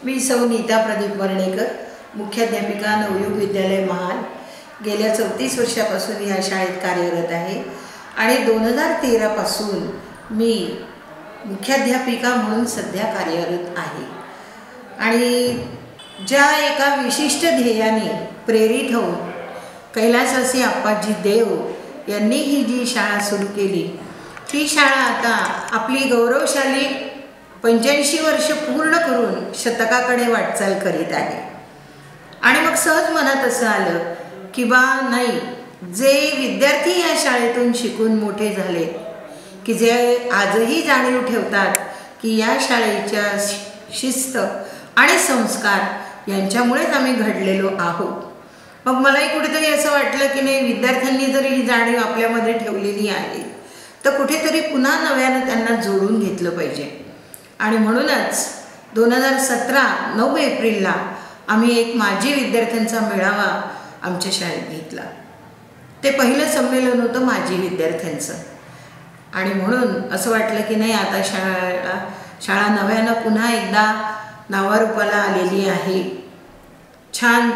मी सौ नीता प्रदीप वर्णेकर, मुख्याध्यापिका नवयुग विद्यालय महाल, गेल्या 34 वर्षापासून या शाळेत कार्यरत आहे आणि 2013 पासून मी मुख्याध्यापिका म्हणून सध्या कार्यरत आहे। आणि ज्या एका विशिष्ट ध्येयाने प्रेरित होऊन कैलासवासी अप्पाजी देव यांनी ही जी शाळा सुरू केली, ती शाळा आता आपली गौरवशाली 85 वर्ष पूर्ण करून शतकाकडे वाटचाल करीत आहे। आणि मग सहज मनात असं आलं की नाही, जे विद्यार्थी या शाळेतून शिकून मोठे झाले, की जे आजही जाणीव ठेवतात की या शाळेच्या शिस्त आणि संस्कार यांच्यामुळेच आम्ही घडलेलो आहोत, मग मलाही कुठेतरी असं वाटलं की नाही, विद्यार्थ्यांनी जर ही जाणीव आपल्यामध्ये ठेवलेली आहे तर कुठेतरी पुन्हा नव्यानं त्यांना जोडून घेतलं पाहिजे। आणि म्हणूनच 2017 9 एप्रिलला आम्ही एक माजी विद्यार्थ्यांचा मेळावा आमच्या शाळेत घेतला। ते पहिलं संमेलन होतं माजी विद्यार्थ्यांचं। आणि म्हणून असं वाटलं की नाही, आता शाळा नव्यानं पुन्हा एकदा नावारूपाला आलेली आहे। छान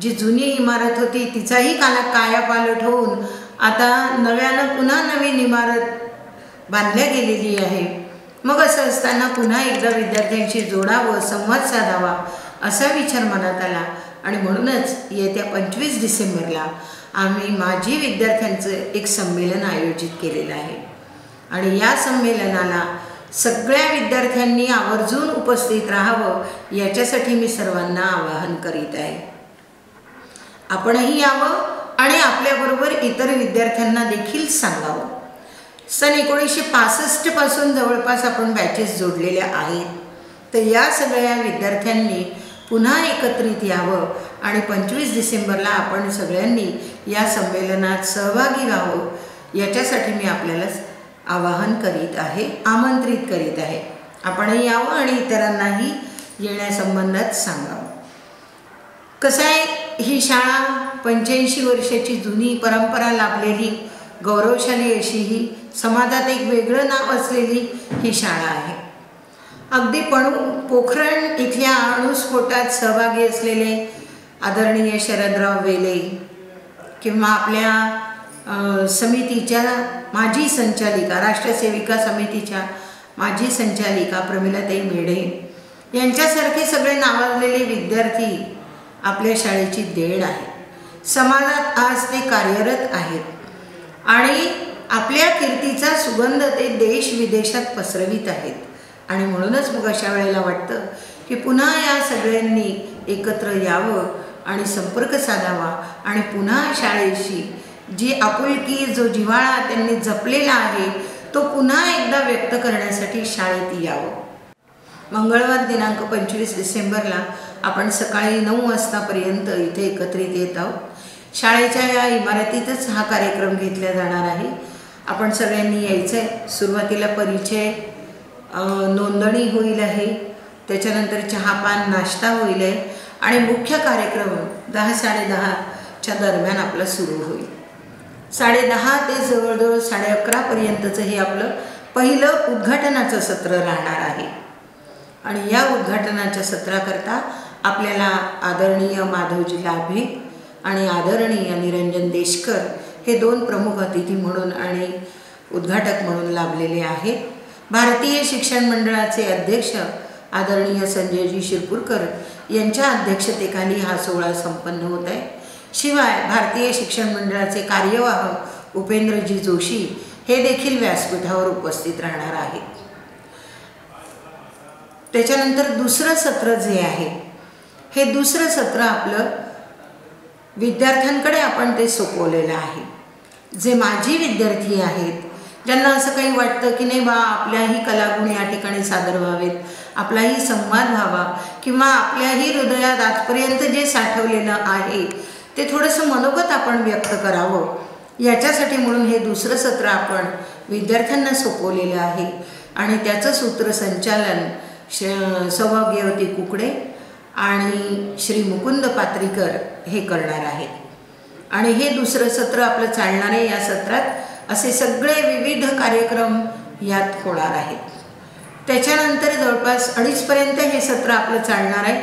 जी जुनी इमारत होती तिचाही कायापालट होऊन आता नव्यानं पुन्हा नवीन इमारत बांधल्या गेलेली आहे। मग असं असताना पुन्हा एकदा विद्यार्थ्यांशी जोडावं, संवाद साधावा असा विचार मनात आला आणि म्हणूनच येत्या 25 डिसेंबरला आम्ही माजी विद्यार्थ्यांचं एक संमेलन आयोजित केलेलं आहे। आणि या संमेलनाला सगळ्या विद्यार्थ्यांनी आवर्जून उपस्थित राहावं याच्यासाठी मी सर्वांना आवाहन करीत आहे। आपणही यावं आणि आपल्याबरोबर इतर विद्यार्थ्यांना देखील सांगावं। सन 1965 पासून जवळपास आपण बॅचेस जोडलेल्या आहेत, तर या सगळ्या विद्यार्थ्यांनी पुन्हा एकत्रित यावं आणि 25 डिसेंबरला आपण सगळ्यांनी या संमेलनात सहभागी व्हावं याच्यासाठी मी आपल्याला आवाहन करीत आहे, आमंत्रित करीत आहे। आपणही यावं आणि इतरांनाही येण्यासंबंधात सांगावं। कसं आहे, ही शाळा 85 वर्षाची जुनी परंपरा लाभलेली, गौरवशाली अशी ही समाजात एक वेगळं नाव असलेली ही शाळा आहे। अगदी पोखरण इथल्या अणुस्फोटात सहभागी असलेले आदरणीय शरदराव वेले किंवा आपल्या समितीच्या माजी संचालिका, राष्ट्रसेविका समितीच्या माजी संचालिका प्रमिलाताई मेढे यांच्यासारखे सगळे नावाजलेले विद्यार्थी आपल्या शाळेची देण आहे। समाजात आज ते कार्यरत आहेत आणि आपल्या कीर्तीचा सुगंध ते देश विदेशात पसरवित आहेत। आणि म्हणूनच मग अशा वेळेला वाटतं की पुन्हा या सगळ्यांनी एकत्र यावं आणि संपर्क साधावा आणि पुन्हा शाळेशी जी आपुलकी, जो जिव्हाळा त्यांनी जपलेला आहे तो पुन्हा एकदा व्यक्त करण्यासाठी शाळेत यावं। मंगळवार दिनांक 25 डिसेंबरला आपण सकाळी 9 वाजतापर्यंत इथे एकत्रित येत आहोत। शाळेच्या या इमारतीतच हा कार्यक्रम घेतला जाणार आहे। आपण सगळ्यांनी यायचं आहे। सुरुवातीला परिचय, नोंदणी होईल आहे, त्याच्यानंतर चहापान नाश्ता होईल आहे आणि मुख्य कार्यक्रम 10-10:30च्या दरम्यान आपला सुरू होईल। 10:30 ते जवळजवळ 11:30 पर्यंतचं हे आपलं पहिलं उद्घाटनाचं सत्र राहणार आहे। आणि या उद्घाटनाच्या सत्राकरता आपल्याला आदरणीय माधवजी लाभे आणि आदरणीय निरंजन देशकर हे 2 प्रमुख अतिथी म्हणून आणि उद्घाटक म्हणून लाभलेले आहेत। भारतीय शिक्षण मंडळाचे अध्यक्ष आदरणीय संजयजी शिरपूरकर यांच्या अध्यक्षतेखाली हा सोहळा संपन्न होत आहे। शिवाय भारतीय शिक्षण मंडळाचे कार्यवाह उपेंद्रजी जोशी हे देखील व्यासपीठावर उपस्थित राहणार आहेत। त्याच्यानंतर दुसरं सत्र जे आहे, हे दुसरं सत्र आपलं विद्यार्थ्यांकडे आपण ते सोपवलेलं आहे। जे माजी विद्यार्थी आहेत, ज्यांना असं काही वाटतं की नाही आपल्याही कलागुण या ठिकाणी सादर व्हावेत, आपलाही संवाद व्हावा किंवा आपल्याही हृदयात आजपर्यंत जे साठवलेलं आहे ते थोडंसं मनोगत आपण व्यक्त करावं, याच्यासाठी म्हणून हे दुसरं सत्र आपण विद्यार्थ्यांना सोपवलेलं आहे। आणि त्याचं सूत्रसंचालन सौभाग्यवती कुकडे आणि श्री मुकुंद पात्रीकर हे करणार आहेत। आणि हे दुसरं सत्र आपलं चालणार आहे। या सत्रात असे सगळे विविध कार्यक्रम यात होणार आहेत। त्याच्यानंतर जवळपास 2:30पर्यंत हे सत्र आपलं चालणार आहे.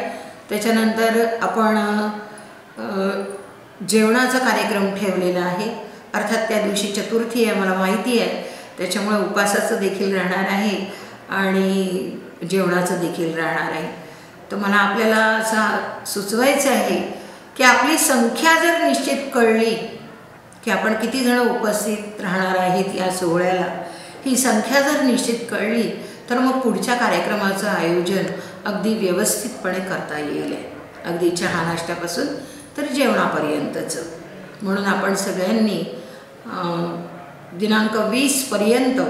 त्याच्यानंतर आपण जेवणाचा कार्यक्रम ठेवलेला आहे. अर्थात त्या दिवशी चतुर्थी आहे, मला माहिती आहे, त्याच्यामुळे उपासाचं देखील राहणार आहे आणि जेवणाचं देखील राहणार आहे. तर मला आपल्याला असं सुचवायचं आहे की आपली संख्या जर निश्चित कळली की आपण किती जण उपस्थित राहणार आहेत या सोहळ्याला, ही संख्या जर निश्चित कळली तर मग पुढच्या कार्यक्रमाचं आयोजन अगदी व्यवस्थितपणे करता येईल. अगदी चहा नाश्त्यापासून तर जेवणापर्यंतचं. म्हणून आपण सगळ्यांनी दिनांक 20पर्यंत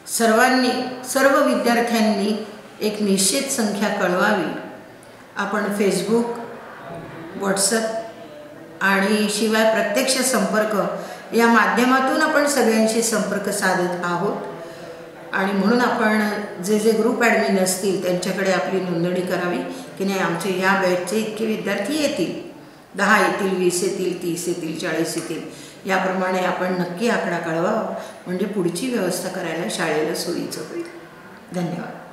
सर्व विद्यार्थ्यांनी एक निश्चित संख्या कळवावी. आपण फेसबुक, व्हॉट्सअप आणि शिवाय प्रत्यक्ष संपर्क या माध्यमातून आपण सगळ्यांशी संपर्क साधत आहोत. आणि म्हणून आपण जे ग्रुप ॲडमिन असतील त्यांच्याकडे आपली नोंदणी करावी की नाही, आमचे या बॅचचे इतके विद्यार्थी येतील, 10 येतील, 20 येतील, 30 येतील, 40 येतील, याप्रमाणे आपण नक्की आकडा कळवावा, म्हणजे पुढची व्यवस्था करायला शाळेला सोयीचं होईल. धन्यवाद.